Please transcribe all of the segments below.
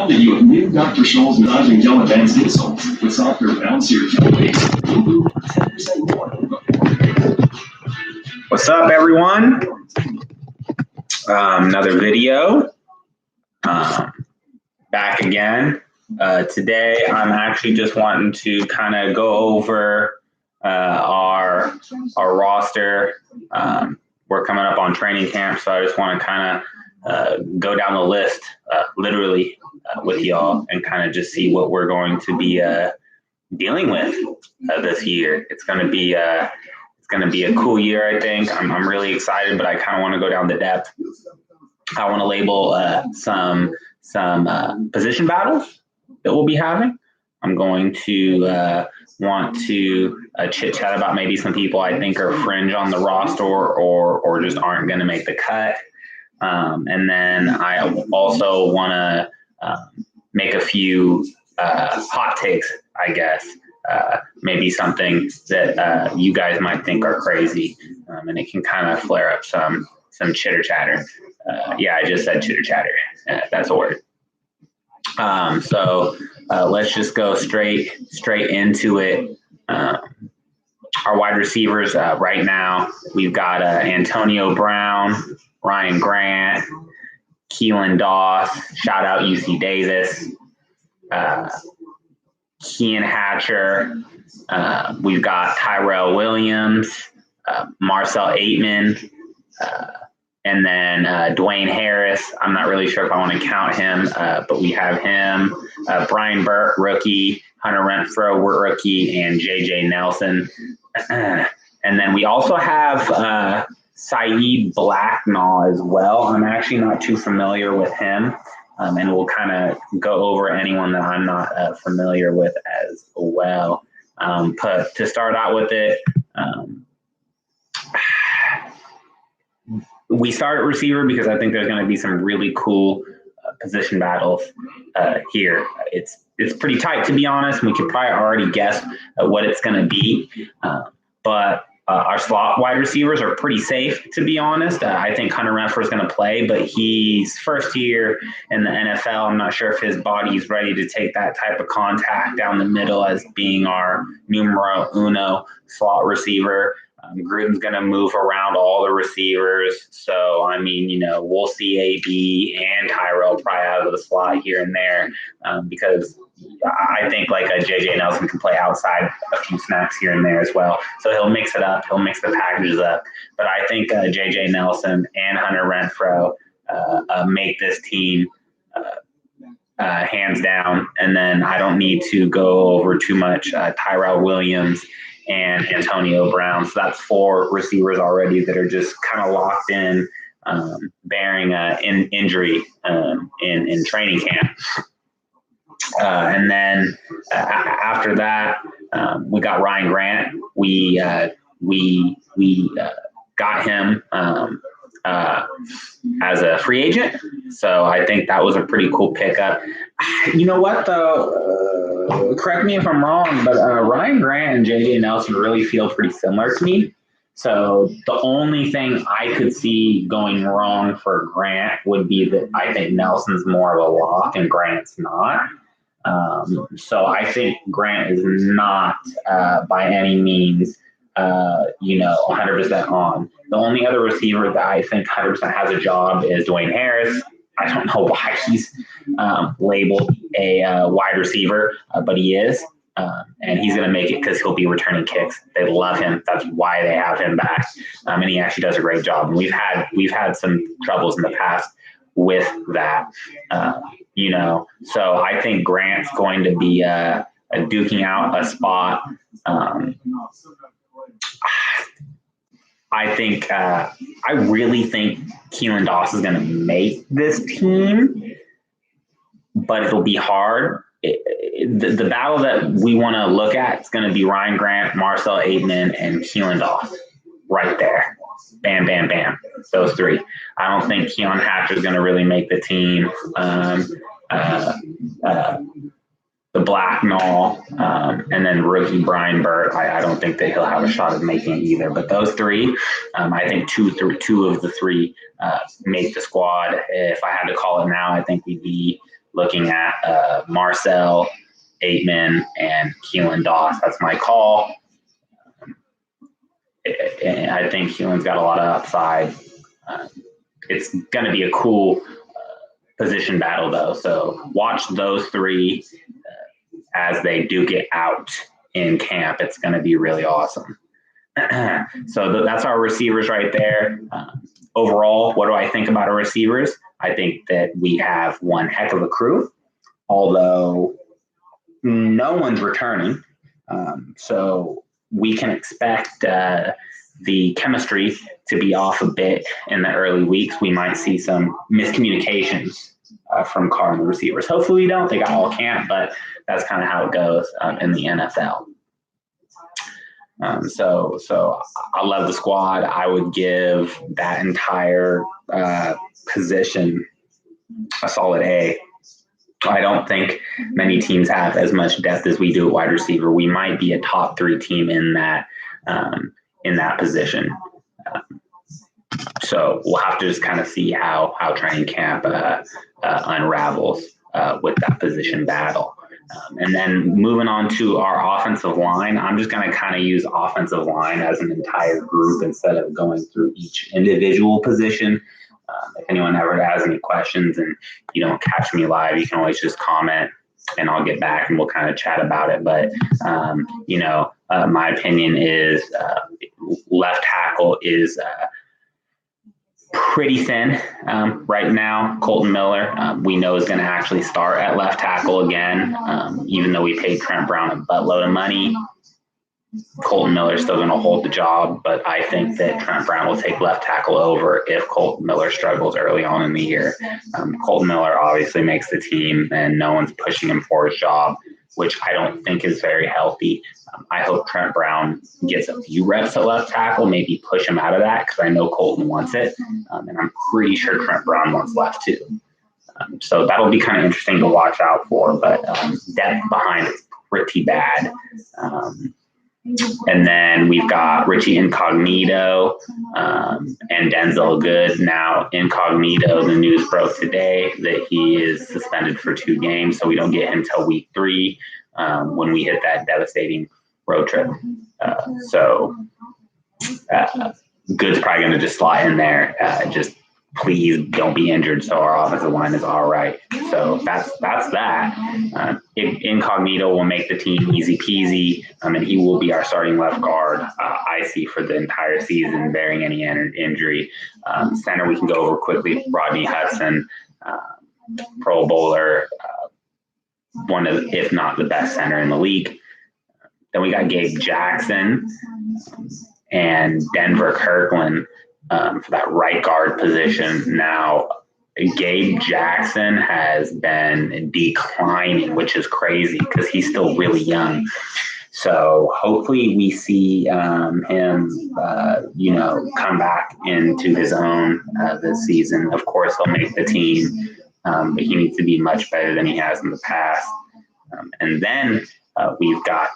Now that you have new Dr. Scholl's massaging gel advanced insoles with softer, bouncier gel base, you'll move 10% more. What's up, everyone? Another video. Back again. Today, I'm actually just wanting to kind of go over our roster. We're coming up on training camp, so I just want to kind of go down the list, literally, with y'all, and kind of just see what we're going to be dealing with this year. It's going to be a cool year, I think. I'm really excited, but I kind of want to go down the depth. I want to label some position battles that we'll be having. I'm going to want to chit chat about maybe some people I think are fringe on the roster or just aren't going to make the cut. And then I also want to make a few hot takes, I guess. Maybe something that you guys might think are crazy, and it can kind of flare up some chitter chatter. Yeah, I just said chitter chatter. That's a word. So let's just go straight into it. Our wide receivers right now, we've got Antonio Brown, Ryan Grant, Keelan Doss, shout out UC Davis, Kean Hatcher. We've got Tyrell Williams, Marcel Aitman, and then Dwayne Harris. I'm not really sure if I want to count him, but we have him. Brian Burt, rookie. Hunter Renfrow, rookie, and J.J. Nelson. And then we also have Saeed Blacknall as well. I'm actually not too familiar with him, and we'll kind of go over anyone that I'm not familiar with as well. But to start out with it, we start at receiver because I think there's going to be some really cool position battles here. It's pretty tight, to be honest. We could probably already guess what it's going to be. But our slot wide receivers are pretty safe, to be honest. I think Hunter Renfrow is going to play, but he's first year in the NFL. I'm not sure if his body is ready to take that type of contact down the middle as being our numero uno slot receiver. Gruden's going to move around all the receivers. So, I mean, we'll see AB and Tyrell probably out of the slot here and there because I think like a J.J. Nelson can play outside a few snaps here and there as well. So he'll mix it up. He'll mix the packages up. But I think J.J. Nelson and Hunter Renfrow make this team hands down. And then I don't need to go over too much Tyrell Williams and Antonio Brown. So that's 4 receivers already that are just kind of locked in, bearing injury in training camp. And then after that, we got Ryan Grant. We got him as a free agent. So I think that was a pretty cool pickup. You know what, though? Correct me if I'm wrong, but Ryan Grant and J.J. Nelson really feel pretty similar to me. So the only thing I could see going wrong for Grant would be that I think Nelson's more of a lock and Grant's not. So I think Grant is not by any means 100% on. The only other receiver that I think 100% has a job is Dwayne Harris. I don't know why he's labeled a wide receiver, but he is. And he's going to make it because he'll be returning kicks. They love him. That's why they have him back. And he actually does a great job. And we've had some troubles in the past with that, So I think Grant's going to be duking out a spot. I really think Keelan Doss is going to make this team, but it'll be hard. The battle that we want to look at is going to be Ryan Grant, Marcel Aitman, and Keelan Doss right there. Bam, bam, bam. Those 3. I don't think Keon Hatcher is going to really make the team. The Blacknall, and then rookie Brian Burt. I don't think that he'll have a shot at making it either. But those 3, I think two of the 3 make the squad. If I had to call it now, I think we'd be looking at Marcel Aitman and Keelan Doss. That's my call. I think Keelan's got a lot of upside. It's going to be a cool position battle, though. So watch those three as they duke it out in camp. It's going to be really awesome. So that's our receivers right there. Overall, what do I think about our receivers? I think that we have one heck of a crew, although no one's returning. So we can expect the chemistry to be off a bit in the early weeks. We might see some miscommunications from Carr and the receivers. Hopefully we don't. They got all camp, but that's kind of how it goes in the NFL. So I love the squad. I would give that entire position a solid A. I don't think many teams have as much depth as we do at wide receiver. We might be a top 3 team in that position. So we'll have to just kind of see how training camp unravels with that position battle. And then moving on to our offensive line, I'm just going to kind of use offensive line as an entire group instead of going through each individual position. If anyone ever has any questions and you don't catch me live, you can always just comment and I'll get back and we'll kind of chat about it. But, my opinion is left tackle is pretty thin right now. Colton Miller, we know is going to actually start at left tackle again, even though we paid Trent Brown a buttload of money. Colton Miller is still going to hold the job, but I think that Trent Brown will take left tackle over if Colton Miller struggles early on in the year. Colton Miller obviously makes the team, and no one's pushing him for his job, which I don't think is very healthy. I hope Trent Brown gets a few reps at left tackle, maybe push him out of that because I know Colton wants it, and I'm pretty sure Trent Brown wants left too. So that'll be kind of interesting to watch out for, but depth behind is pretty bad. And then we've got Richie Incognito and Denzel Good. Now, Incognito, the news broke today that he is suspended for 2 games, so we don't get him until week 3 when we hit that devastating road trip. Good's probably going to just slot in there. Just please don't be injured so our offensive line is all right. So that's that. Incognito will make the team easy peasy, and he will be our starting left guard, I see, for the entire season, bearing any injury. Center we can go over quickly. Rodney Hudson, Pro Bowler, one of, if not the best center in the league. Then we got Gabe Jackson and Denver Kirkland for that right guard position. Now, Gabe Jackson has been declining, which is crazy because he's still really young. So hopefully we see him, come back into his own this season. Of course, he'll make the team, but he needs to be much better than he has in the past. And then we've got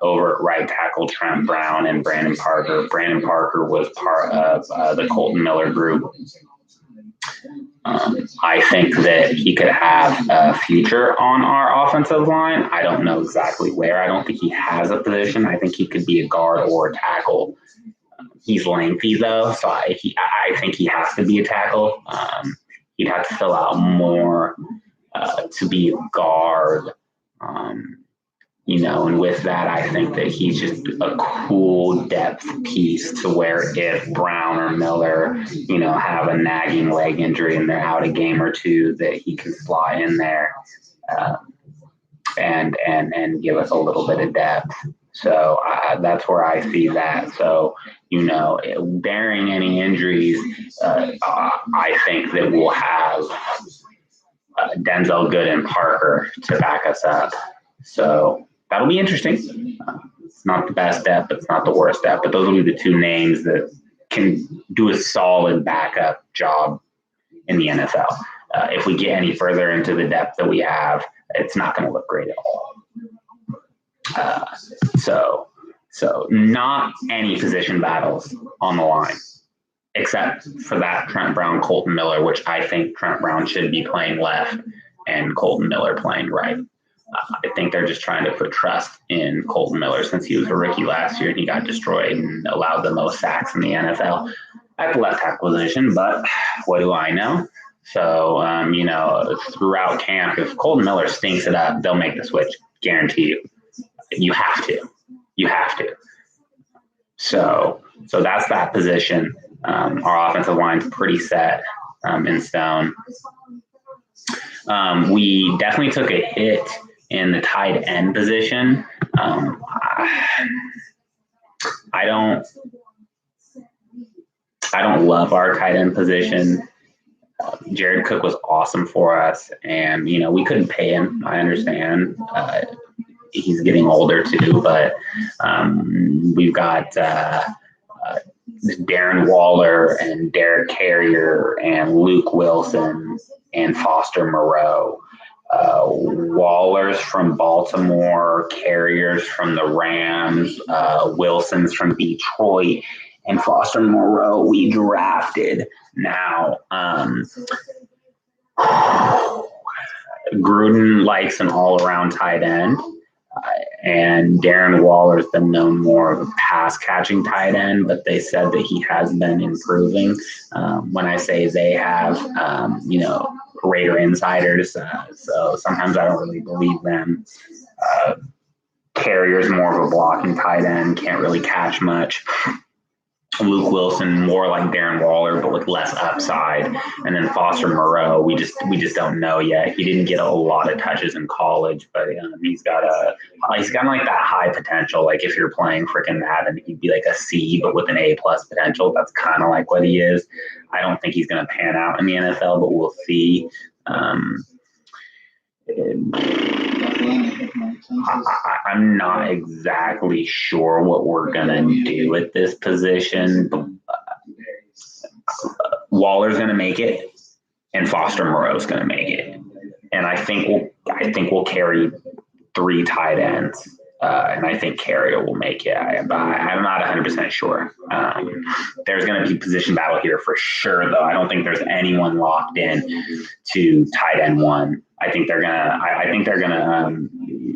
over at right tackle Trent Brown and Brandon Parker. Brandon Parker was part of the Colton Miller group. I think that he could have a future on our offensive line. I don't know exactly where. I don't think he has a position. I think he could be a guard or a tackle. He's lengthy, though, so I think he has to be a tackle. He'd have to fill out more to be a guard. And with that, I think that he's just a cool depth piece to where if Brown or Miller, have a nagging leg injury and they're out a game or two, that he can slot in there and give us a little bit of depth. So that's where I see that. So, bearing any injuries, I think that we'll have Denzel Good and Parker to back us up. So that'll be interesting. It's not the best depth, but it's not the worst depth. But those will be the 2 names that can do a solid backup job in the NFL. If we get any further into the depth that we have, it's not going to look great at all. So not any position battles on the line, except for that Trent Brown, Colton Miller, which I think Trent Brown should be playing left and Colton Miller playing right. I think they're just trying to put trust in Colton Miller since he was a rookie last year and he got destroyed and allowed the most sacks in the NFL at the left tackle position. But what do I know? So, throughout camp, if Colton Miller stinks it up, they'll make the switch. Guarantee you. You have to. You have to. So that's that position. Our offensive line's pretty set in stone. We definitely took a hit in the tight end position. I don't love our tight end position. Jared Cook was awesome for us, and we couldn't pay him. I understand. He's getting older too, but we've got Darren Waller and Derek Carrier and Luke Wilson and Foster Moreau. Waller's from Baltimore, Carrier's from the Rams, Wilson's from Detroit, and Foster Moreau we drafted. Now, Gruden likes an all-around tight end, and Darren Waller's been known more of a pass-catching tight end, but they said that he has been improving. When I say they have, Raider insiders, so sometimes I don't really believe them. Carrier's more of a blocking tight end, can't really catch much. Luke Wilson more like Darren Waller, but with less upside. And then Foster Moreau, we just don't know yet. He didn't get a lot of touches in college, but he's got like that high potential. Like if you're playing freaking Madden, he'd be like a C, but with an A+ potential. That's kind of like what he is. I don't think he's going to pan out in the NFL, but we'll see. I'm not exactly sure what we're going to do at this position. But Waller's going to make it, and Foster Moreau's going to make it. And I think we'll carry 3 tight ends. And I think Carrier will make it. I'm not 100% sure. There's going to be position battle here for sure, though. I don't think there's anyone locked in to tight end 1. I think they're gonna.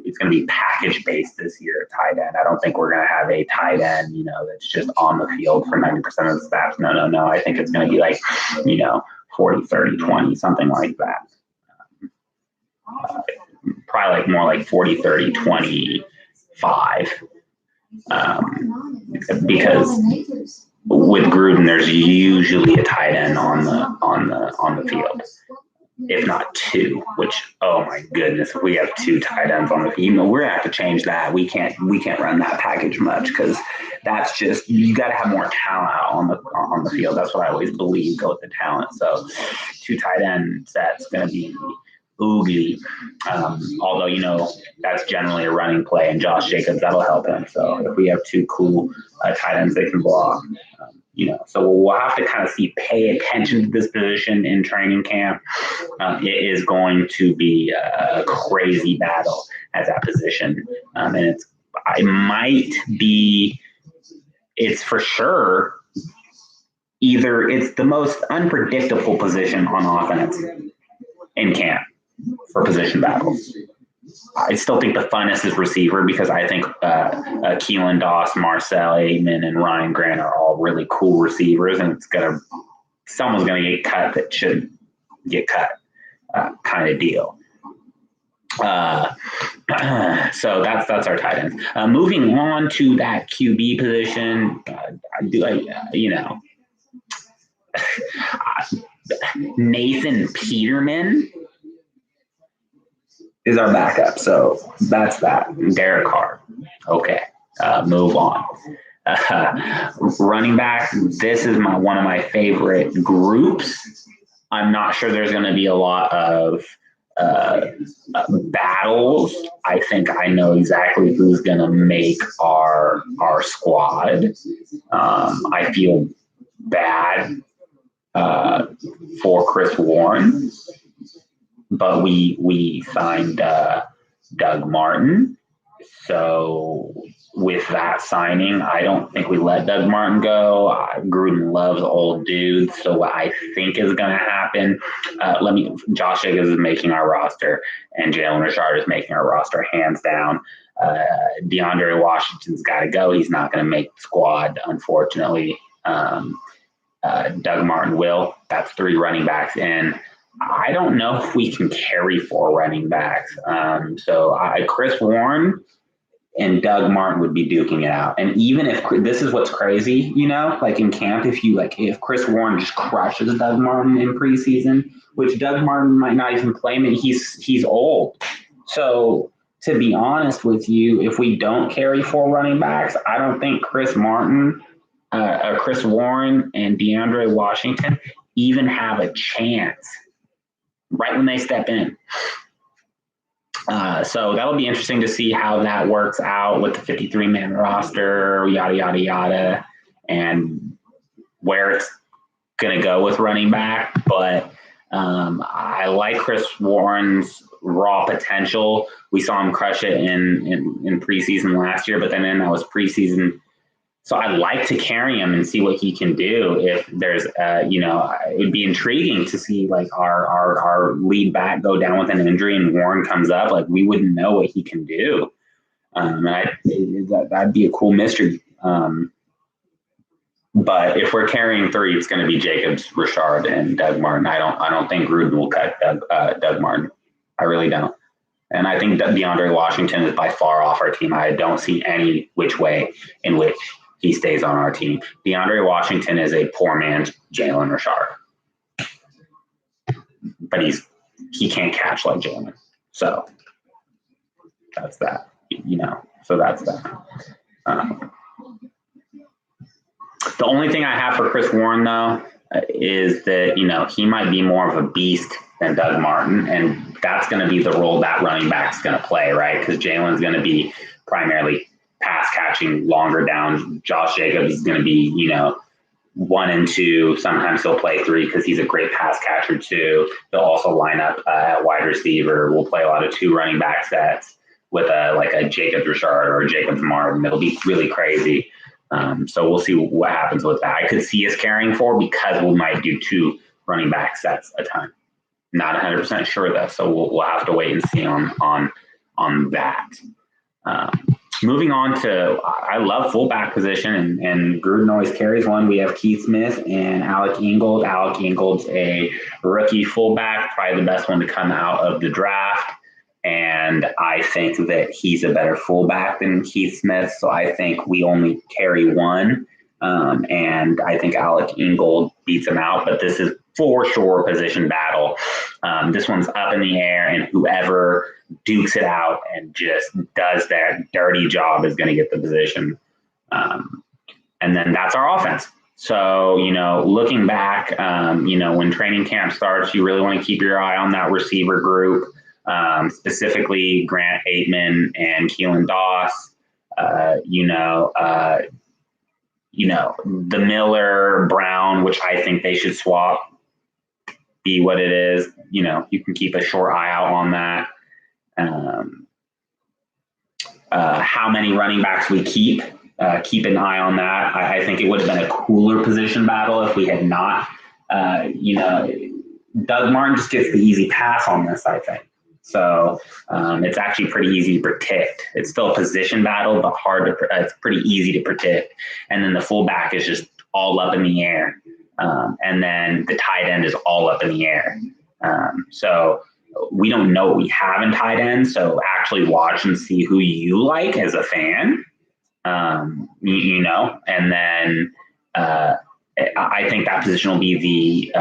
It's gonna be package based this year. Tight end. I don't think we're gonna have a tight end, that's just on the field for 90% of the snaps. No. I think it's gonna be like, 40, 30, 20, something like that. Probably like more like 40, 30, 25. Because with Gruden, there's usually a tight end on the field. If not 2, which, oh my goodness, if we have 2 tight ends on the field, we're gonna have to change that. We can't run that package much because that's just, you got to have more talent on the field. That's what I always believe. Go with the talent. So 2 tight end sets gonna be oogly. Although that's generally a running play, and Josh Jacobs, that'll help him. So if we have 2 cool tight ends they can block. So we'll have to kind of pay attention to this position in training camp. It is going to be a crazy battle at that position. And it's for sure, either it's the most unpredictable position on offense in camp for position battles. I still think the funnest is receiver because I think Keelan Doss, Marcel Aitman, and Ryan Grant are all really cool receivers, and someone's gonna get cut that should get cut, kind of deal. So that's our tight ends. Moving on to that QB position, Nathan Peterman is our backup. So that's that. Derek Carr. Okay. Move on. Running back. This is one of my favorite groups. I'm not sure there's going to be a lot of battles. I think I know exactly who's going to make our squad. I feel bad for Chris Warren. But we signed Doug Martin, so with that signing. I don't think we let Doug Martin go. Gruden loves old dudes, so what I think is going to happen, Josh Jacobs is making our roster, and Jalen Richard is making our roster hands down. DeAndre Washington's got to go. He's not going to make the squad, unfortunately. Doug Martin will. That's 3 running backs in. I don't know if we can carry 4 running backs. So Chris Warren and Doug Martin would be duking it out. And even if this is what's crazy, like in camp, if Chris Warren just crushes Doug Martin in preseason, which Doug Martin might not even play him, he's old. So to be honest with you, if we don't carry 4 running backs, I don't think Chris Warren and DeAndre Washington even have a chance right when they step in. So that'll be interesting to see how that works out with the 53-man roster, yada, yada, yada, and where it's going to go with running back. But I like Chris Warren's raw potential. We saw him crush it in preseason last year, but then that was preseason. So I'd like to carry him and see what he can do. If there's, it'd be intriguing to see like our lead back go down with an injury and Warren comes up. Like we wouldn't know what he can do, and that'd be a cool mystery. But if we're carrying 3, it's going to be Jacobs, Richard, and Doug Martin. I don't think Gruden will cut Doug Martin. I really don't. And I think that DeAndre Washington is by far off our team. I don't see any which way in which he stays on our team. DeAndre Washington is a poor man's Jalen Richard. But he can't catch like Jalen. So that's that, So that's that. The only thing I have for Chris Warren, though, is that, he might be more of a beast than Doug Martin. And that's going to be the role that running back's going to play, right? Because Jalen's going to be primarily pass catching longer down. Josh Jacobs is going to be, 1 and 2. Sometimes he'll play 3 because he's a great pass catcher too. He'll also line up at wide receiver. We'll play a lot of 2 running back sets with a Jacobs Richard or a Jacobs Martin. It'll be really crazy. So we'll see what happens with that. I could see us carrying 4 because we might do 2 running back sets a time. Not 100% sure though, so we'll have to wait and see on that. Moving on to, I love fullback position, and Gruden always carries one. We have Keith Smith and Alec Ingold. Alec Ingold's a rookie fullback, probably the best one to come out of the draft. And I think that he's a better fullback than Keith Smith, so I think we only carry 1. And I think Alec Ingold beats him out, but this is for sure position battle. This one's up in the air, and whoever dukes it out and just does that dirty job is going to get the position. And then that's our offense. So, looking back, when training camp starts, you really want to keep your eye on that receiver group, specifically Grant Aitman and Keelan Doss. The Miller, Brown, which I think they should swap, be what it is. You can keep a short eye out on that. How many running backs we keep an eye on that. I think it would have been a cooler position battle if we had not. Doug Martin just gets the easy pass on this, I think. So it's actually pretty easy to predict. It's still a position battle, but it's pretty easy to predict. And then the fullback is just all up in the air. And then the tight end is all up in the air. So we don't know what we have in tight end. So actually watch and see who you like as a fan, and then I think that position will be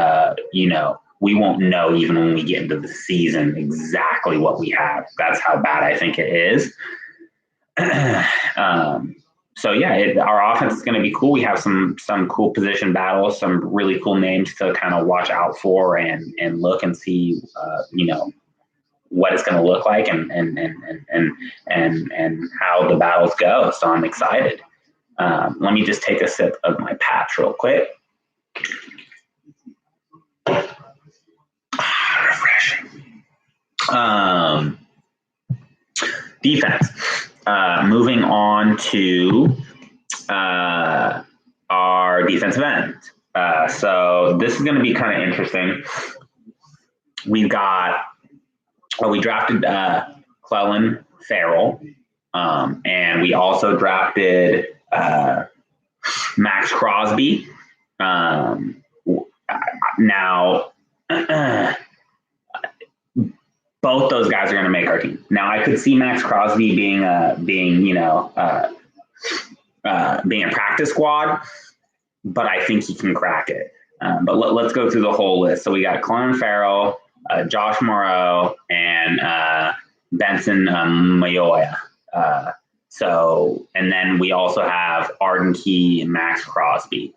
we won't know even when we get into the season exactly what we have. That's how bad I think it is. Our offense is going to be cool. We have some cool position battles, some really cool names to kind of watch out for and look and see, what it's going to look like and how the battles go. So I'm excited. Let me just take a sip of my patch real quick. Refreshing. Defense. moving on to our defensive end. So this is going to be kind of interesting. We drafted Clellan Farrell, and we also drafted Max Crosby. Now, both those guys are going to make our team. Now, I could see Max Crosby being a practice squad, but I think he can crack it. But let's go through the whole list. So we got Clellan Farrell, Josh Moreau, and Benson Mayoya. And then we also have Arden Key and Max Crosby.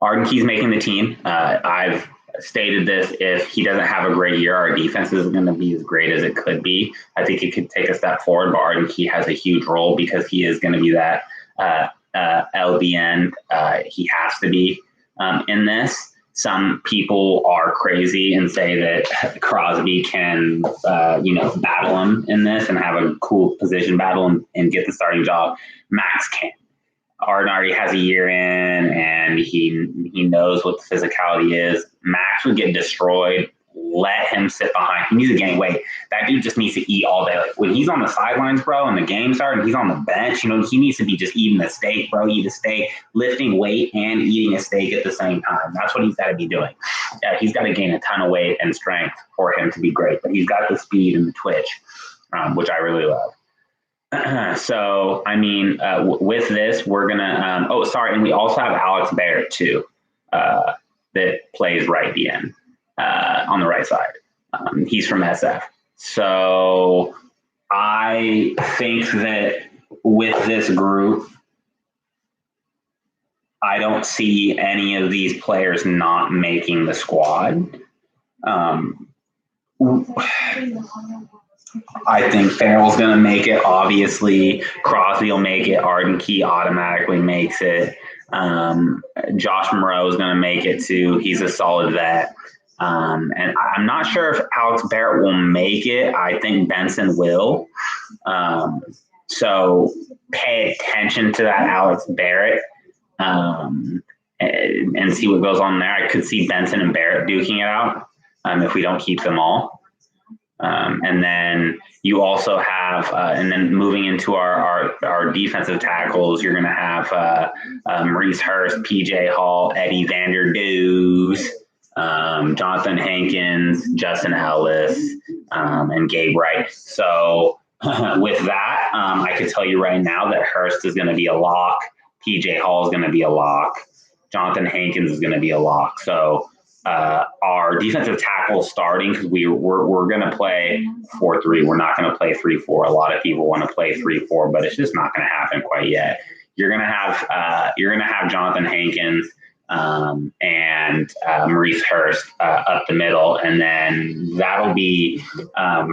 Arden Key's making the team. I've stated this: if he doesn't have a great year, our defense isn't going to be as great as it could be. I think it could take a step forward, but Arden Key has a huge role because he is going to be that LBN. He has to be in this. Some people are crazy and say that Crosby can, battle him in this and have a cool position battle and get the starting job. Max can't. Arden already has a year in, and he knows what the physicality is. Max would get destroyed. Let him sit behind. He needs to gain weight. That dude just needs to eat all day. Like when he's on the sidelines, bro, and the game starts, and he's on the bench, he needs to be just eating a steak, bro. Eat a steak, lifting weight and eating a steak at the same time. That's what he's got to be doing. Yeah, he's got to gain a ton of weight and strength for him to be great. But he's got the speed and the twitch, which I really love. So, with this, we're going to and we also have Alex Barrett, too, that plays right DN on the right side. He's from SF. So, I think that with this group, I don't see any of these players not making the squad. I think Farrell's going to make it, obviously. Crosby will make it. Arden Key automatically makes it. Josh Moreau is going to make it, too. He's a solid vet. And I'm not sure if Alex Barrett will make it. I think Benson will. So pay attention to that Alex Barrett and see what goes on there. I could see Benson and Barrett duking it out if we don't keep them all. And then you also have, and then moving into our defensive tackles, you're going to have Maurice Hurst, PJ Hall, Eddie Vanderdoes, Jonathan Hankins, Justin Ellis, and Gabe Wright. So with that, I can tell you right now that Hurst is going to be a lock. PJ Hall is going to be a lock. Jonathan Hankins is going to be a lock. So our defensive tackle starting, because we're going to play 4-3. We're not going to play 3-4. A lot of people want to play 3-4, but it's just not going to happen quite yet. You're going to have Jonathan Hankins and Maurice Hurst up the middle, and then that'll be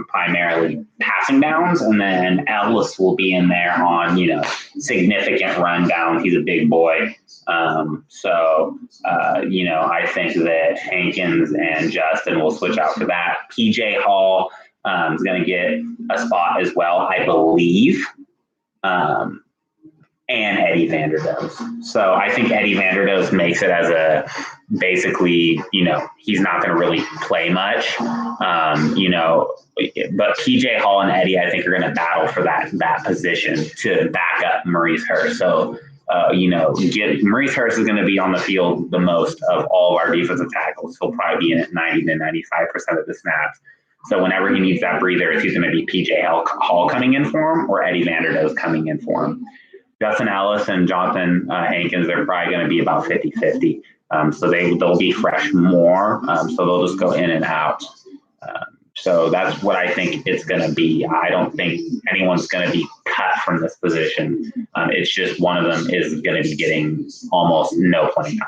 primarily passing downs, and then Ellis will be in there on significant rundown. He's a big boy. I think that Hankins and Justin will switch out for that. PJ Hall is going to get a spot as well, I believe, and Eddie Vanderdoes. So I think Eddie Vanderdoes makes it as a basically, he's not going to really play much, but PJ Hall and Eddie, I think, are going to battle for that position to back up Maurice Hurst. So Maurice Hurst is going to be on the field the most of all of our defensive tackles. He'll probably be in it 90 to 95% of the snaps. So whenever he needs that breather, it's either going to be PJ Hall coming in for him or Eddie Vanderdoes coming in for him. Justin Ellis and Jonathan Hankins, they're probably going to be about 50-50. So they'll be fresh more. So they'll just go in and out. So that's what I think it's going to be. I don't think anyone's going to be cut from this position. It's just one of them is going to be getting almost no playing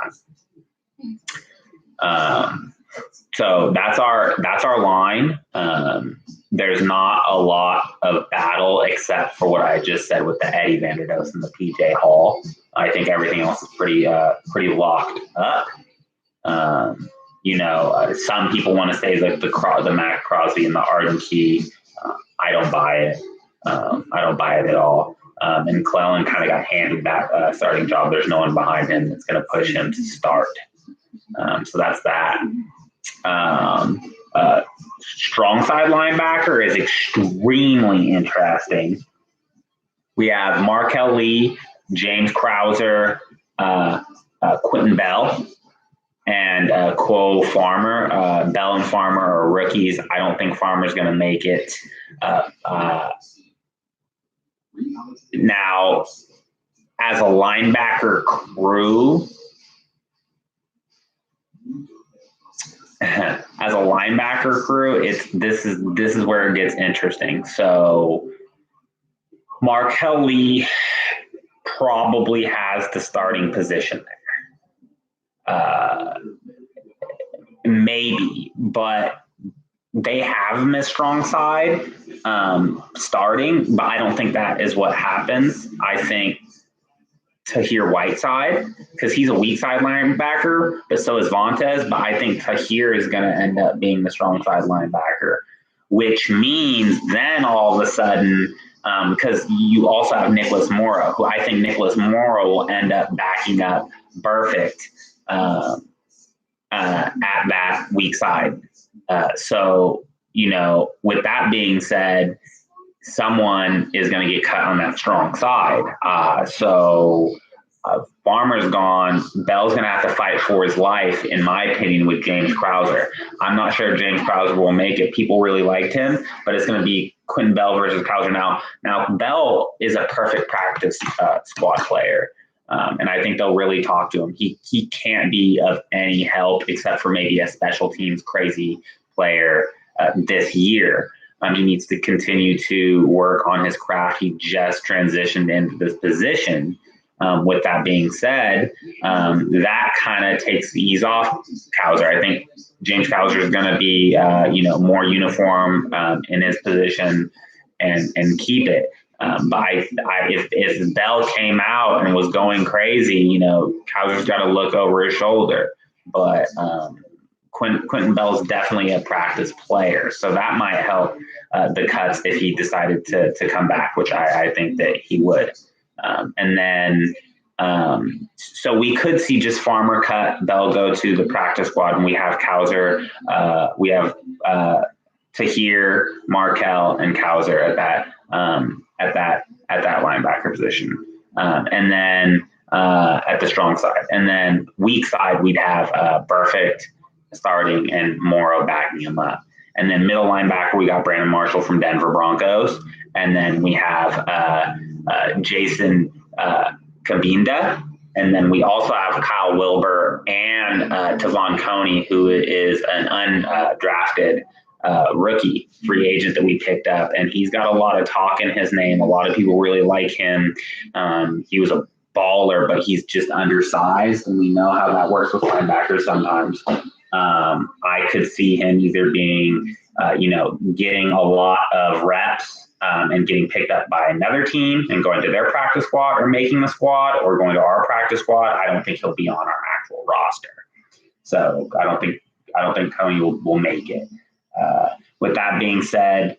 time. So that's our line. There's not a lot of battle except for what I just said with the Eddie Vanderdoes and the PJ Hall. I think everything else is pretty locked up. Some people want to say that the Mac Crosby and the Arden Key. I don't buy it. I don't buy it at all. And Clellan kind of got handed that starting job. There's no one behind him that's going to push him to start. So that's that. Strong side linebacker is extremely interesting. We have Markel Lee, James Krauser, Quentin Bell, and Quo Farmer. Bell and Farmer are rookies. I don't think Farmer's going to make it. Now, as a linebacker crew, this is where it gets interesting. So Markel Lee probably has the starting position there. Maybe, but they have him as strong side starting, but I don't think that is what happens. I think Tahir Whiteside, because he's a weak side linebacker, but so is Vontaze, but I think Tahir is going to end up being the strong side linebacker, which means then all of a sudden, because you also have Nicholas Morrow, who I think Nicholas Morrow will end up backing up Perfect at that weak side. So, with that being said, someone is going to get cut on that strong side. Farmer's gone. Bell's going to have to fight for his life, in my opinion, with James Krauser. I'm not sure if James Krauser will make it. People really liked him, but it's going to be Quentin Bell versus Krauser. Now Bell is a perfect practice squad player. And I think they'll really talk to him. He can't be of any help except for maybe a special teams crazy player this year. He needs to continue to work on his craft. He just transitioned into this position. With that being said, that kind of takes the ease off Krauser. I think James Krauser is going to be, more uniform in his position and keep it. But if Bell came out and was going crazy, Krauser's got to look over his shoulder. But Quentin Bell's definitely a practice player, so that might help the cuts if he decided to come back, which I think that he would. And then, so we could see just Farmer cut, Bell go to the practice squad, and we have Krauser, we have Tahir, Markel, and Krauser at that linebacker position, and then at the strong side, and then weak side we'd have Perfect starting and Morrow backing him up, and then middle linebacker we got Brandon Marshall from Denver Broncos, and then we have Jason Kabinda, and then we also have Kyle Wilbur and Tavon Coney, who is an undrafted rookie free agent that we picked up, and he's got a lot of talk in his name. A lot of people really like him. He was a baller, but he's just undersized, and we know how that works with linebackers sometimes. I could see him either being, getting a lot of reps and getting picked up by another team and going to their practice squad or making the squad or going to our practice squad. I don't think he'll be on our actual roster. So I don't think Coney will make it. With that being said,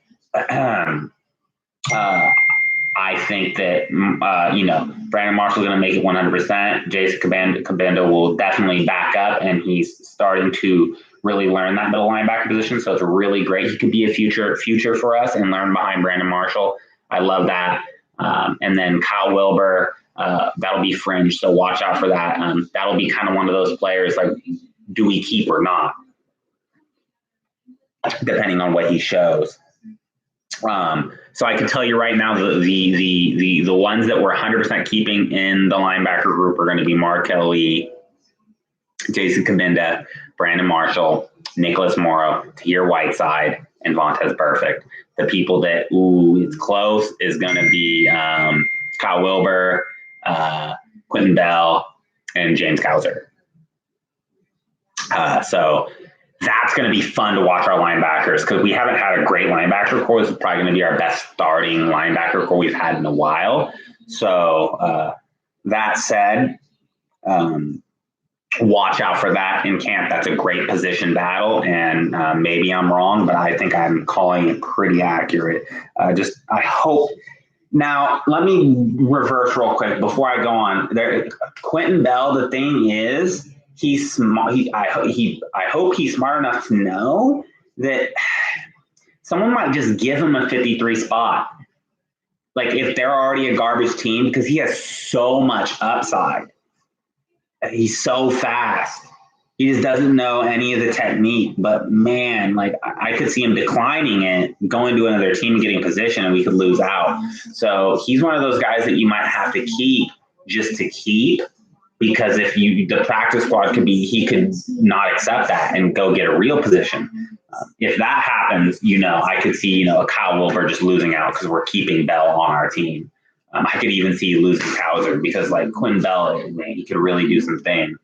I think that, Brandon Marshall's going to make it 100%. Jason Kabinda will definitely back up, and he's starting to really learn that middle linebacker position. So it's really great. He could be a future for us and learn behind Brandon Marshall. I love that. And then Kyle Wilbur, that'll be fringe. So watch out for that. That'll be kind of one of those players, like, do we keep or not? Depending on what he shows. So I can tell you right now, the ones that we're 100% keeping in the linebacker group are going to be Markel Lee, Jason Kabinda, Brandon Marshall, Nicholas Morrow, Tahir Whiteside, and Vontaze Perfect. The people that, it's close, is going to be Kyle Wilbur, Quentin Bell, and James Krauser. So that's going to be fun to watch our linebackers, because we haven't had a great linebacker core. This is probably going to be our best starting linebacker core we've had in a while. So that said, watch out for that in camp. That's a great position battle, and maybe I'm wrong, but I think I'm calling it pretty accurate. I hope. Now, let me reverse real quick before I go on. Quentin Bell, the thing is, he's smart. I hope he's smart enough to know that someone might just give him a 53 spot. Like if they're already a garbage team, because he has so much upside. He's so fast. He just doesn't know any of the technique. But man, like I could see him declining it, going to another team and getting a position, and we could lose out. So he's one of those guys that you might have to keep just to keep, because if the practice squad he could not accept that and go get a real position. If that happens, I could see, a Kyle Wilbur just losing out because we're keeping Bell on our team. I could even see losing Hauser because, like, Quinn Bell, man, he could really do some things.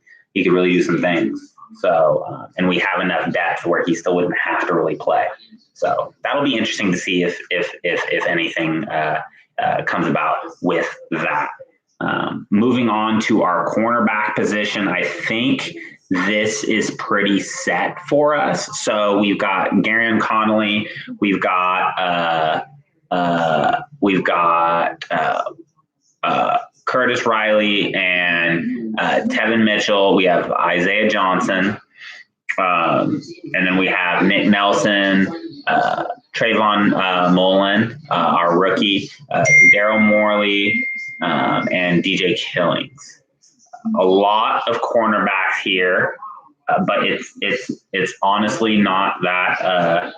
So, and we have enough depth where he still wouldn't have to really play. So that'll be interesting to see if anything comes about with that. Moving on to our cornerback position, I think this is pretty set for us. So we've got Garyon Connolly, we've got Curtis Riley and Tevin Mitchell. We have Isaiah Johnson, and then we have Nick Nelson, Trayvon Mullen, our rookie, Daryl Morley, and DJ Killings. A lot of cornerbacks here, but it's honestly not that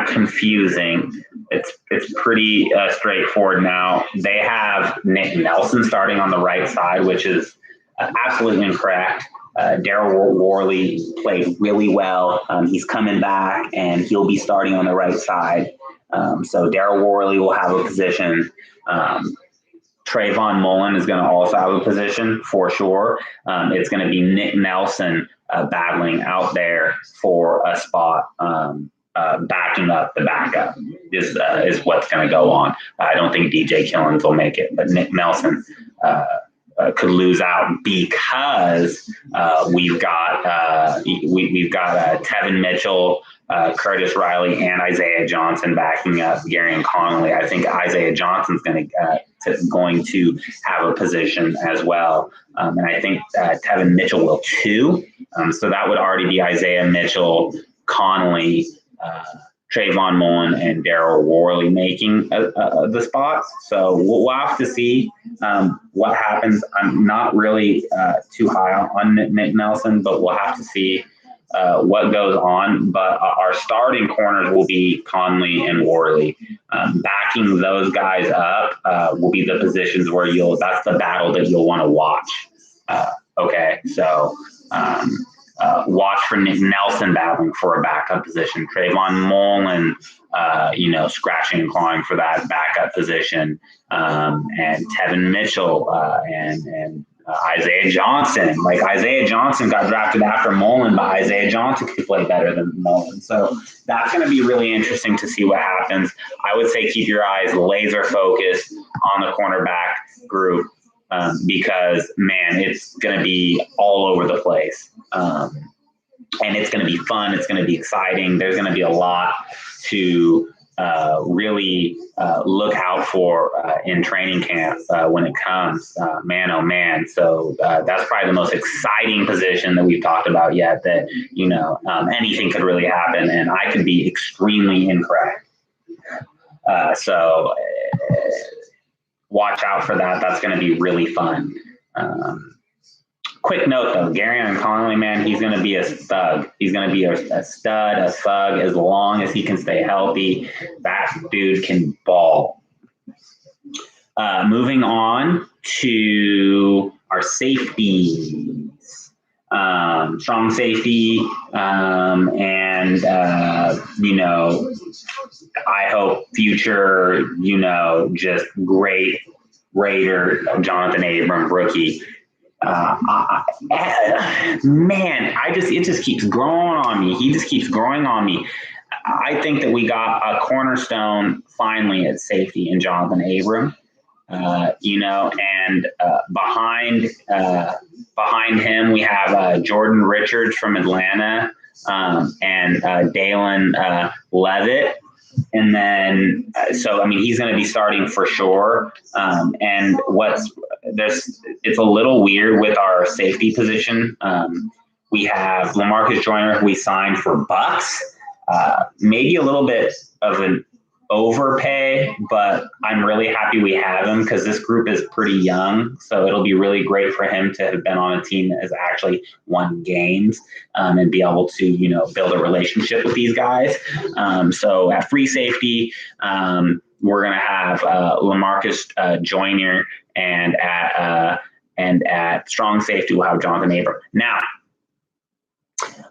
confusing. It's pretty straightforward now. They have Nick Nelson starting on the right side, which is absolutely incorrect. Daryl Worley played really well. He's coming back, and he'll be starting on the right side. So Daryl Worley will have a position. Trayvon Mullen is going to also have a position for sure. It's going to be Nick Nelson battling out there for a spot, backing up the backup is what's going to go on. I don't think DJ Killings will make it, but Nick Nelson could lose out because we've got Tevin Mitchell, Curtis Riley, and Isaiah Johnson backing up Garyon Connolly. I think Isaiah Johnson's going to have a position as well, and I think Tevin Mitchell will too. So that would already be Isaiah Mitchell, Connolly, Trayvon Mullen, and Daryl Worley making the spots. So we'll have to see what happens. I'm not really too high on Nick Nelson, but we'll have to see what goes on. But our starting corners will be Conley and Worley. Backing those guys up will be the positions where that's the battle that you'll want to watch. Okay, so watch for Nick Nelson battling for a backup position. Trayvon Mullen, scratching and clawing for that backup position. And Tevin Mitchell and Isaiah Johnson. Like Isaiah Johnson got drafted after Mullen, but Isaiah Johnson could play better than Mullen. So that's going to be really interesting to see what happens. I would say keep your eyes laser focused on the cornerback group. Because, man, it's going to be all over the place. And it's going to be fun. It's going to be exciting. There's going to be a lot to really look out for in training camp when it comes. Man, oh, man. So that's probably the most exciting position that we've talked about yet that, anything could really happen. And I could be extremely incorrect. So watch out for that. That's going to be really fun. Quick note, though. Garyon Connolly, man, he's going to be a thug. He's going to be a stud, a thug, as long as he can stay healthy. That dude can ball. Moving on to our safeties. Strong safety, and, I hope future, just great Raider, Jonathan Abram, rookie. It just keeps growing on me. He just keeps growing on me. I think that we got a cornerstone finally at safety in Jonathan Abram. and behind him we have Jordan Richards from Atlanta, and Dalen Levitt. And then, he's going to be starting for sure. And it's a little weird with our safety position. We have LaMarcus Joyner, who we signed for Bucks. Maybe a little bit of an overpay, but I'm really happy we have him because this group is pretty young. So it'll be really great for him to have been on a team that has actually won games, and be able to, build a relationship with these guys. So at free safety, we're going to have LaMarcus Joyner, and at strong safety, we'll have Jonathan Abram. Now,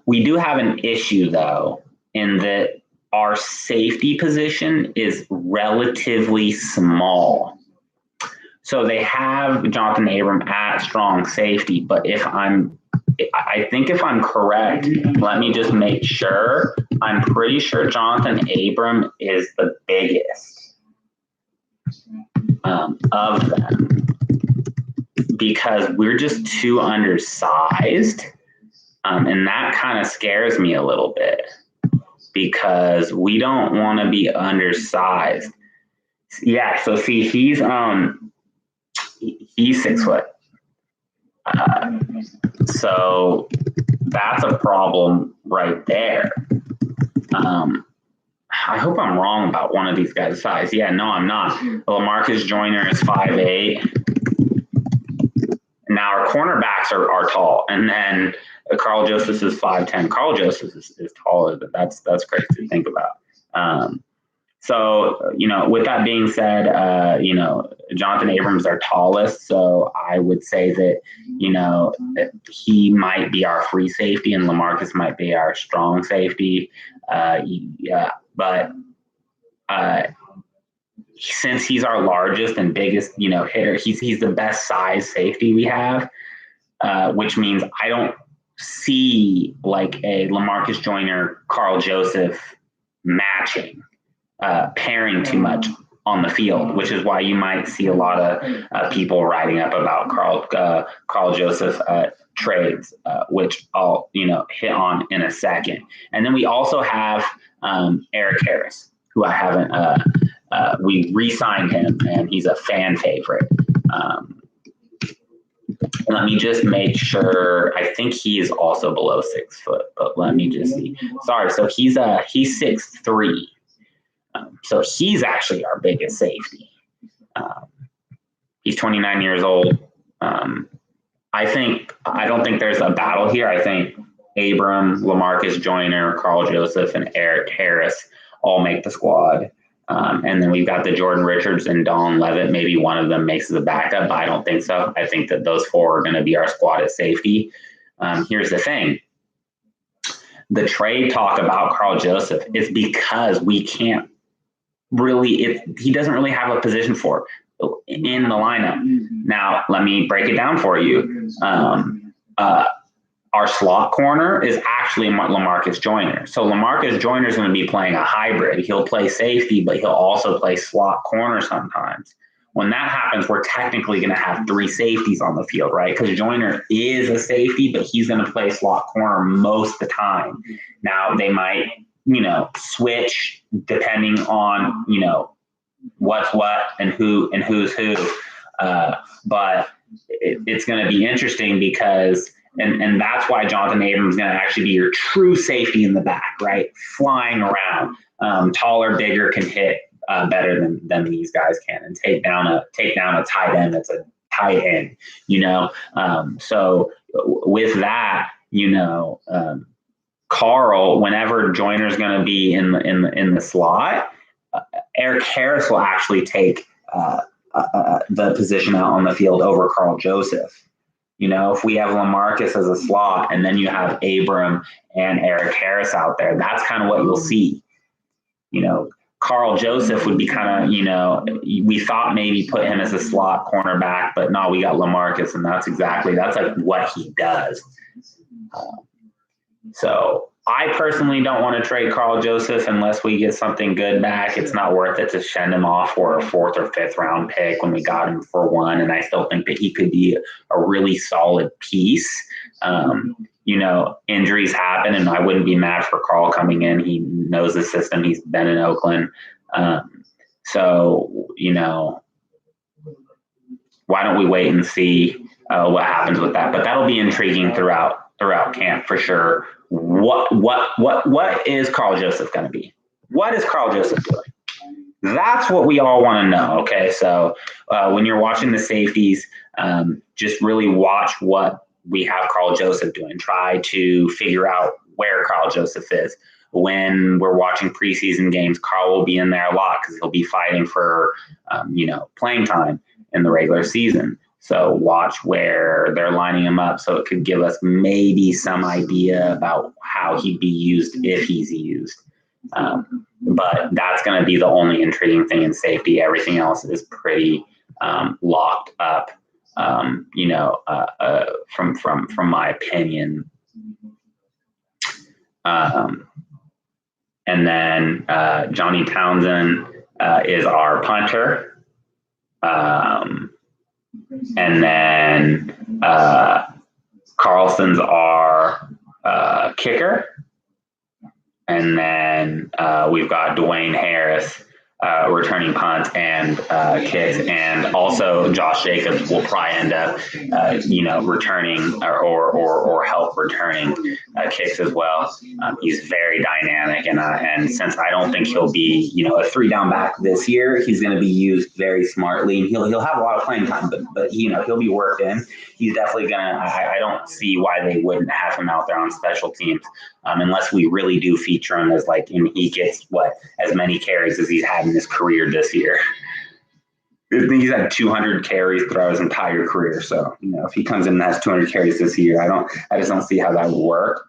we do have an issue, though, in that our safety position is relatively small. So they have Jonathan Abram at strong safety, but I think if I'm correct, let me just make sure. I'm pretty sure Jonathan Abram is the biggest of them, because we're just too undersized. And that kind of scares me a little bit, because we don't want to be undersized. Yeah, so see, he's 6 foot. So that's a problem right there. I hope I'm wrong about one of these guys' size. Yeah, no, I'm not. LaMarcus Joyner is 5'8". Now our cornerbacks are tall, and then Carl Joseph is 5'10". Carl Joseph is taller, but that's crazy to think about. So, with that being said, Jonathan Abrams is our tallest. So I would say that, he might be our free safety and LaMarcus might be our strong safety. But since he's our largest and biggest, hitter, he's the best size safety we have, which means I don't see like a LaMarcus Joyner, Carl Joseph matching, pairing too much on the field, which is why you might see a lot of people writing up about Carl Joseph trades, which I'll hit on in a second. And then we also have Eric Harris, who I haven't. We re-signed him, and he's a fan favorite. Let me just make sure. I think he is also below 6 foot, but let me just see. Sorry, so he's 6'3". So he's actually our biggest safety. He's 29 years old. I don't think there's a battle here. I think Abram, LaMarcus Joyner, Carl Joseph, and Eric Harris all make the squad. And then we've got the Jordan Richards and Dalen Levitt. Maybe one of them makes the backup, but I don't think so. I think that those 4 are going to be our squad at safety. Here's the thing. The trade talk about Carl Joseph is because we can't really, he doesn't really have a position for in the lineup. Now, let me break it down for you. Our slot corner is actually LaMarcus Joyner. So LaMarcus Joyner is going to be playing a hybrid. He'll play safety, but he'll also play slot corner sometimes. When that happens, we're technically going to have 3 safeties on the field, right? Because Joyner is a safety, but he's going to play slot corner most of the time. Now, they might, switch depending on, what's what and who's who. But it's going to be interesting because and that's why Jonathan Abram is going to actually be your true safety in the back, right? Flying around, taller, bigger, can hit better than these guys can, and take down a tight end that's a tight end, So with that, Carl, whenever Joyner's going to be in the slot, Eric Harris will actually take the position out on the field over Carl Joseph. If we have LaMarcus as a slot and then you have Abram and Eric Harris out there, that's kind of what you'll see. Carl Joseph would be kind of, we thought maybe put him as a slot cornerback, but no, we got LaMarcus, and that's like what he does. So I personally don't want to trade Carl Joseph unless we get something good back. It's not worth it to send him off for a 4th or 5th round pick when we got him for 1. And I still think that he could be a really solid piece. Injuries happen, and I wouldn't be mad for Carl coming in. He knows the system. He's been in Oakland. Why don't we wait and see what happens with that? But that'll be intriguing throughout camp for sure. What is Carl Joseph going to be? What is Carl Joseph doing? That's what we all want to know. Okay, so when you're watching the safeties, just really watch what we have Carl Joseph doing. Try to figure out where Carl Joseph is. When we're watching preseason games, Carl will be in there a lot because he'll be fighting for, playing time in the regular season. So watch where they're lining him up, so it could give us maybe some idea about how he'd be used if he's used. But that's going to be the only intriguing thing in safety. Everything else is pretty locked up. From my opinion. And then Johnny Townsend is our punter. And then Carlson's our kicker. And then we've got Dwayne Harris returning punts and kicks, and also Josh Jacobs will probably end up, returning or help returning kicks as well. He's very dynamic, and since I don't think he'll be, a 3-down back this year, he's going to be used very smartly. He'll have a lot of playing time, but he'll be worked in. He's definitely gonna. I don't see why they wouldn't have him out there on special teams, unless we really do feature him as and he gets as many carries as he's had in his career this year. I think he's had 200 carries throughout his entire career. So if he comes in and has 200 carries this year, I just don't see how that would work.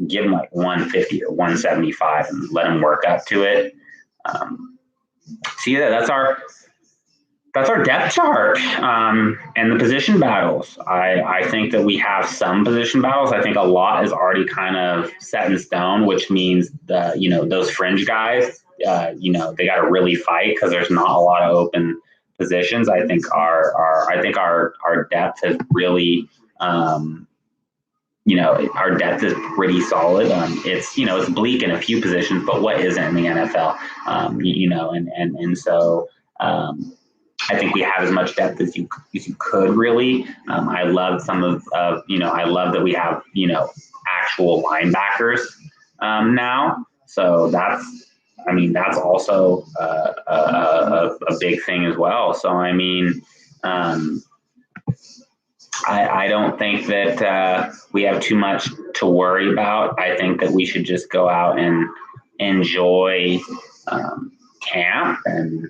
Give him 150 or 175 and let him work up to it. That's our depth chart and the position battles. I think that we have some position battles. I think a lot is already kind of set in stone, which means those fringe guys, they got to really fight because there's not a lot of open positions. I think our depth has really, our depth is pretty solid. It's bleak in a few positions, but what isn't in the NFL? So. I think we have as much depth as you could really. I love I love that we have, actual linebackers now. So that's also a big thing as well. So, I don't think that we have too much to worry about. I think that we should just go out and enjoy camp and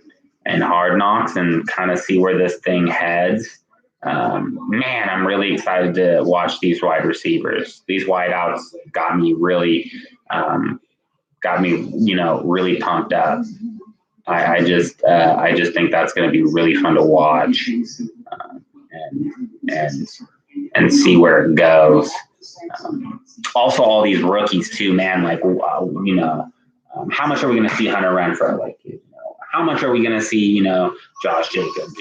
Hard Knocks and kind of see where this thing heads. Man, I'm really excited to watch these wide receivers. These wideouts got me really really pumped up. I just think that's going to be really fun to watch and see where it goes. Also, all these rookies too, man. How much are we going to see Hunter Renfrow? How much are we going to see, Josh Jacobs?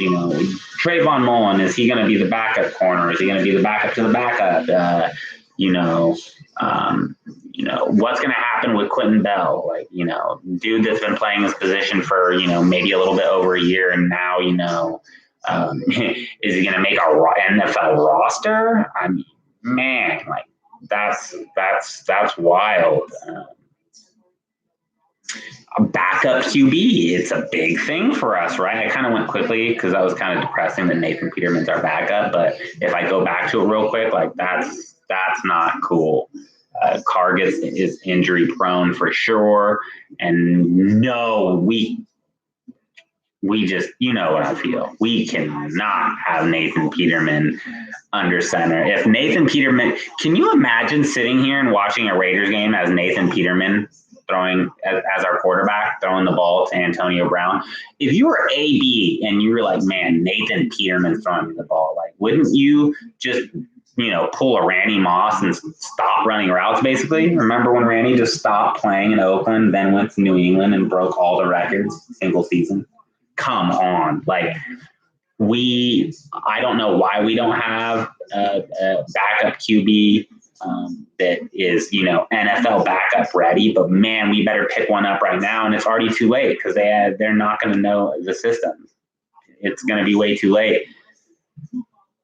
Trayvon Mullen, is he going to be the backup corner? Is he going to be the backup to the backup? What's going to happen with Quentin Bell? Dude that's been playing this position for, maybe a little bit over a year, and now, is he going to make our NFL roster? Man, that's wild. A backup QB, it's a big thing for us, right? I kind of went quickly because that was kind of depressing that Nathan Peterman's our backup. But if I go back to it real quick, that's not cool. Cargis is injury prone for sure, and no, we just, what I feel. We cannot have Nathan Peterman under center. If Nathan Peterman, can you imagine sitting here and watching a Raiders game as Nathan Peterman throwing as our quarterback, throwing the ball to Antonio Brown? If you were AB and you were man, Nathan Peterman's throwing me the ball, wouldn't you just, pull a Randy Moss and stop running routes, basically. Remember when Randy just stopped playing in Oakland, then went to New England and broke all the records single season? Come on. Like, I don't know why we don't have a backup QB that is, NFL backup ready, but man, we better pick one up right now. And it's already too late because they're not going to know the system. It's going to be way too late.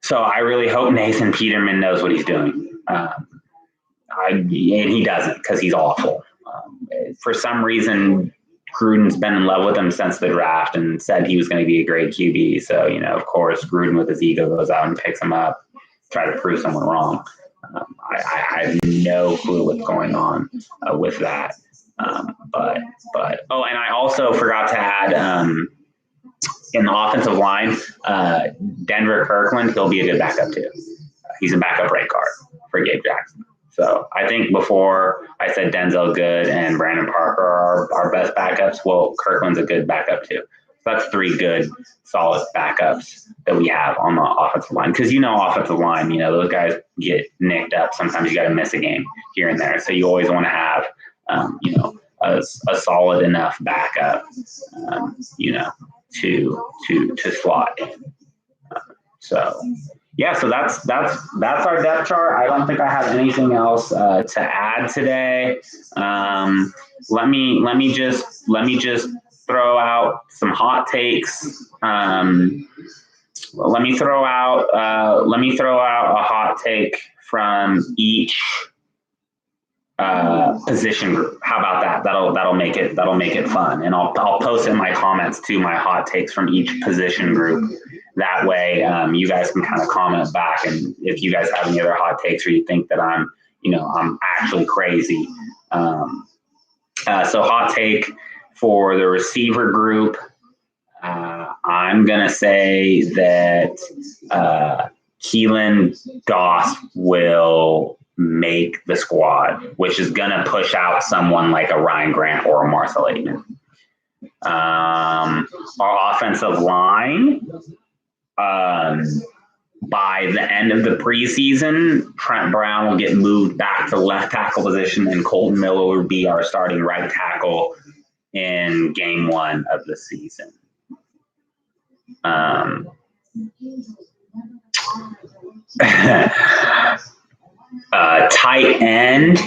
So I really hope Nathan Peterman knows what he's doing. And he doesn't, because he's awful. For some reason, Gruden's been in love with him since the draft and said he was going to be a great QB. So, of course, Gruden with his ego goes out and picks him up, try to prove someone wrong. I have no clue what's going on with that. But and I also forgot to add in the offensive line, Denver Kirkland, he'll be a good backup too. He's a backup right guard for Gabe Jackson. So I think before I said Denzel Good and Brandon Parker are our best backups. Well, Kirkland's a good backup too. So that's 3 good, solid backups that we have on the offensive line. Because offensive line, those guys get nicked up. Sometimes you got to miss a game here and there. So you always want to have, a solid enough backup, to slot in. So that's our depth chart. I don't think I have anything else to add today. Let me just throw out some hot takes. Let me throw out a hot take from each position group. How about that? That'll make it fun. And I'll post in my comments too my hot takes from each position group. That way, you guys can kind of comment back, and if you guys have any other hot takes or you think that I'm actually crazy. So hot take for the receiver group, I'm gonna say that Keelan Doss will make the squad, which is gonna push out someone like a Ryan Grant or a Marcel Aitman. Our offensive line. By the end of the preseason, Trent Brown will get moved back to left tackle position, and Colton Miller will be our starting right tackle in game 1 of the season. Tight end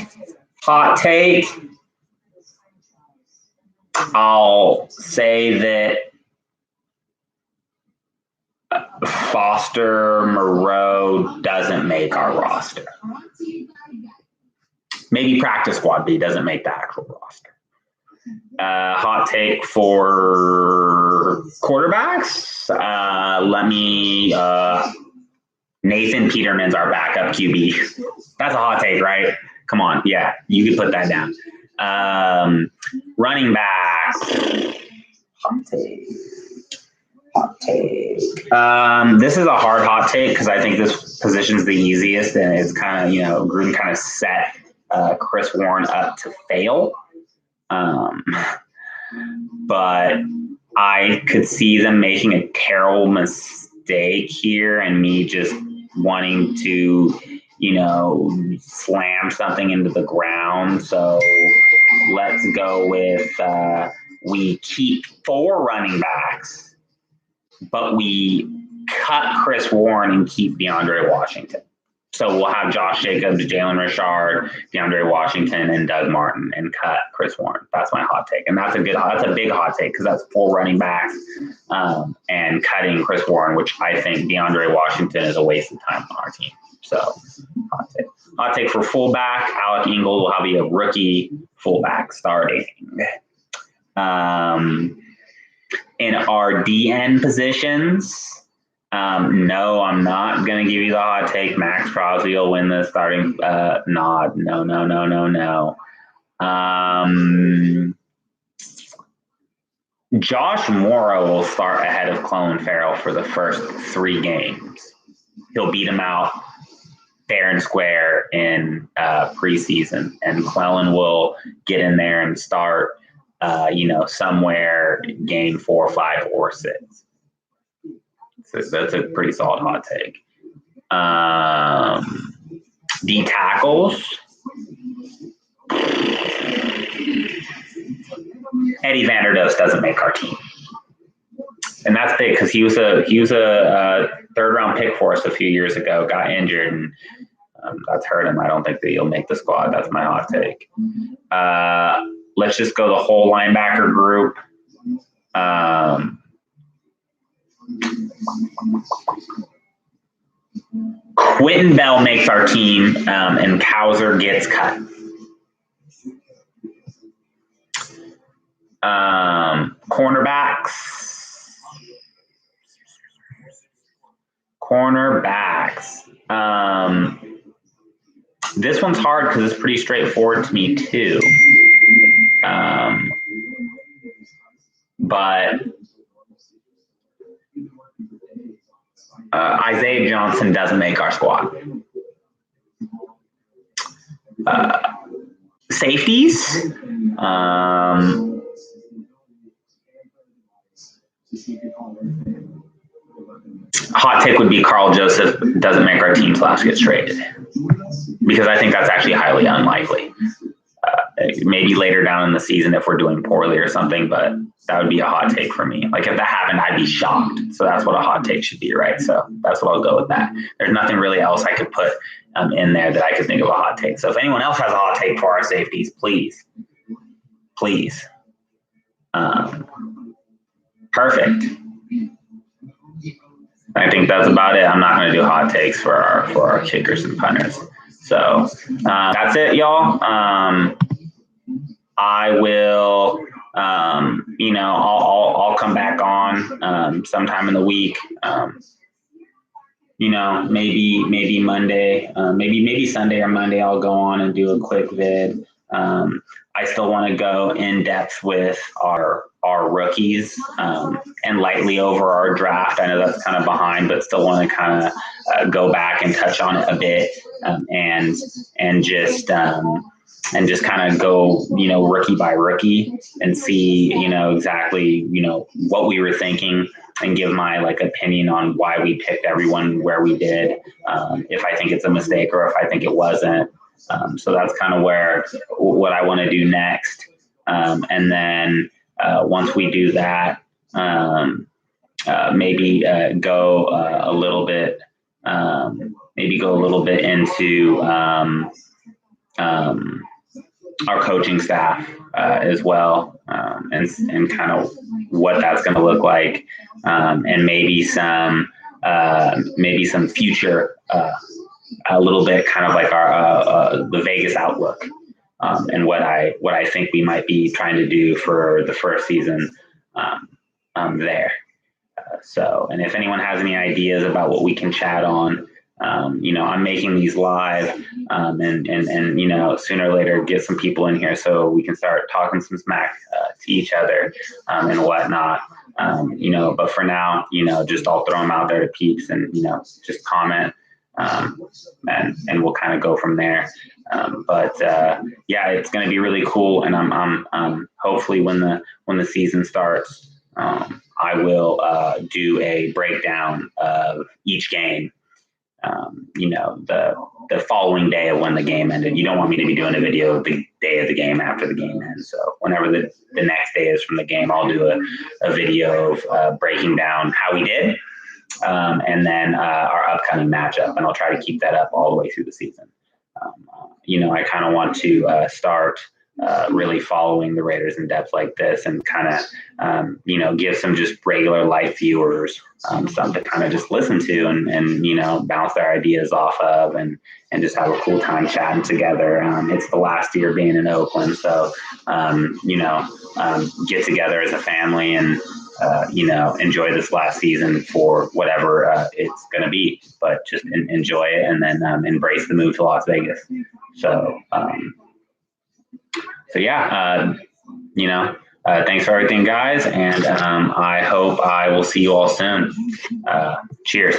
hot take. I'll say that Foster Moreau doesn't make our roster. Maybe practice squad, but he doesn't make the actual roster. Hot take for quarterbacks. Nathan Peterman's our backup QB. That's a hot take, right? Come on. Yeah, you can put that down. Running back. Hot take. This is a hard hot take because I think this position's the easiest, and it's kind of, Gruden kind of set Chris Warren up to fail. But I could see them making a terrible mistake here and me just wanting to, slam something into the ground. So let's go with we keep 4 running backs, but we cut Chris Warren and keep DeAndre Washington. So we'll have Josh Jacobs, Jalen Richard, DeAndre Washington, and Doug Martin, and cut Chris Warren. That's my hot take, and that's a big hot take because that's 4 running backs and cutting Chris Warren, which I think DeAndre Washington is a waste of time on our team. So hot take for fullback. Alec Ingold will have a rookie fullback starting. In our DN positions. No, I'm not going to give you the hot take. Max Crosby will win the starting nod. No. Josh Morrow will start ahead of Clelin Ferrell for the first 3 games. He'll beat him out fair and square in preseason, and Clelin will get in there and start, somewhere game 4, 5, or 6. So that's a pretty solid hot take. D tackles. Eddie Vanderdoes doesn't make our team, and that's big because he was a third round pick for us a few years ago. Got injured, and that's hurt him. I don't think that he'll make the squad. That's my hot take. Let's just go the whole linebacker group. Quentin Bell makes our team, and Cowser gets cut. Cornerbacks. This one's hard because it's pretty straightforward to me too. But Isaiah Johnson doesn't make our squad. Safeties. Hot take would be Carl Joseph doesn't make our team / gets traded, because I think that's actually highly unlikely. Maybe later down in the season if we're doing poorly or something, but that would be a hot take for me. Like if that happened, I'd be shocked. So that's what a hot take should be, right? So that's what I'll go with that. There's nothing really else I could put in there that I could think of a hot take. So if anyone else has a hot take for our safeties, please. Perfect. I think that's about it. I'm not going to do hot takes for our kickers and punters. So that's it, y'all. I will, I'll come back on sometime in the week. Maybe Monday, maybe Sunday or Monday. I'll go on and do a quick vid. I still want to go in depth with our rookies and lightly over our draft. I know that's kind of behind, but still want to kind of go back and touch on it a bit and just kind of go, rookie by rookie and see, exactly, what we were thinking and give my opinion on why we picked everyone where we did, if I think it's a mistake or if I think it wasn't. So that's kind of what I want to do next. And then once we do that, maybe go a little bit into our coaching staff as well, and kind of what that's going to look like, and maybe some future, a little bit kind of like our the Vegas outlook, and what I think we might be trying to do for the first season there. So, and if anyone has any ideas about what we can chat on, I'm making these live, and sooner or later get some people in here so we can start talking some smack to each other and whatnot. But for now, just I'll throw them out there to peeps and just comment, and we'll kind of go from there. Yeah, it's going to be really cool, and I'm hopefully when the season starts, I will do a breakdown of each game. The following day of when the game ended. You don't want me to be doing a video the day of the game after the game ends. So whenever the next day is from the game, I'll do a video of breaking down how we did, and then our upcoming matchup, and I'll try to keep that up all the way through the season. I kind of want to start really following the Raiders in depth like this, and kind of, give some just regular life viewers something to kind of just listen to and bounce their ideas off of, and just have a cool time chatting together. It's the last year being in Oakland, so get together as a family and enjoy this last season for whatever it's going to be, but just enjoy it, and then embrace the move to Las Vegas. So yeah, thanks for everything, guys, and I hope I will see you all soon. Cheers.